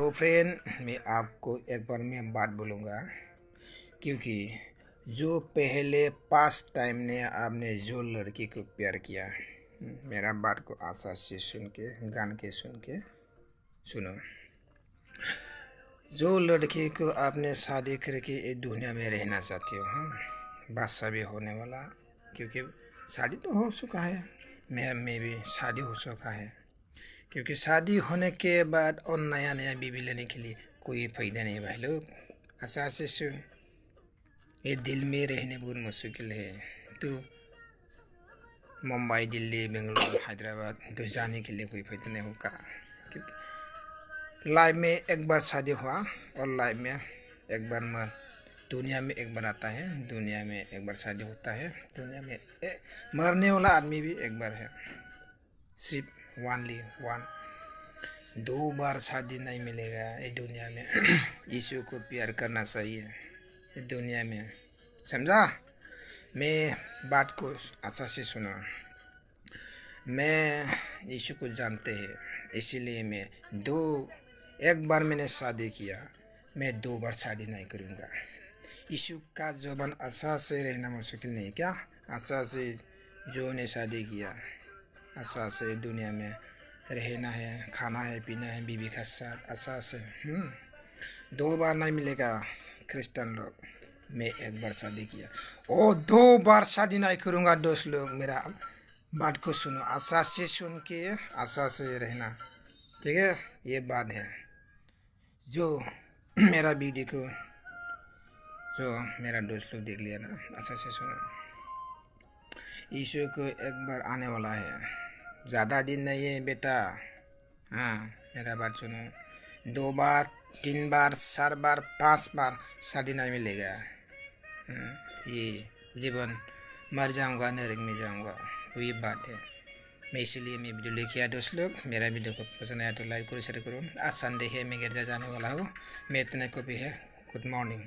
तो फ्रेंड, मैं आपको एक बार में बात बोलूँगा, क्योंकि जो पहले पास्ट टाइम ने आपने जो लड़की को प्यार किया, मेरा बात को आशा से सुन के गान के सुन के सुनो। जो लड़की को आपने शादी करके इस दुनिया में रहना चाहते हो, बादशाह भी होने वाला, क्योंकि शादी तो हो चुका है, मैं भी शादी हो चुका है। क्योंकि शादी होने के बाद और नया नया बीवी लेने के लिए कोई फायदा नहीं भाई लोग। आशा से सुन, ये दिल में रहने बहुत मुश्किल है। तो मुंबई, दिल्ली, बेंगलुरु, हैदराबाद तो जाने के लिए कोई फायदा नहीं होगा, क्योंकि लाइफ में एक बार शादी हुआ और लाइफ में एक बार दुनिया में एक बार आता है, दुनिया में एक बार शादी होता है, दुनिया में मरने वाला आदमी भी एक बार है, सिर्फ वनली वन। 2 बार शादी नहीं मिलेगा इस दुनिया में। यीशु को प्यार करना चाहिए इस दुनिया में, समझा? मैं बात को अच्छा से सुनो। मैं यीशु को जानते हैं, इसीलिए मैं एक बार मैंने शादी किया, मैं 2 बार शादी नहीं करूँगा। यीशु का ज़बान आशा से रहना मुश्किल नहीं क्या? आशा से जो ने शादी किया, आशा से दुनिया में रहना है, खाना है, पीना है बीवी के साथ, आशा से 2 बार नहीं मिलेगा क्रिश्चियन लोग। मैं एक बार शादी किया और 2 बार शादी नहीं करूँगा। दोस्त लोग, मेरा बात को सुनो, आशा से सुन के आशा से रहना, ठीक है? ये बात है जो मेरा वीडियो को जो मेरा दोस्त लोग देख लिया ना, आशा से सुनो। यीशु को एक बार आने वाला है, ज़्यादा दिन नहीं है बेटा। हाँ, मेरा बात सुनो। 2 बार, 3 बार, 4 बार, 5 बार शादी नहीं मिलेगा। ये जीवन मर जाऊंगा, नरक में जाऊंगा, वही बात है। मैं इसलिए मैं वीडियो लेके आया। दोस्त लोग, मेरा वीडियो को पसंद आया तो लाइक करो, शेयर करो। आज संडे है, मैं गिरजा जाने वाला हूँ। मैं इतने को भी है। Good morning.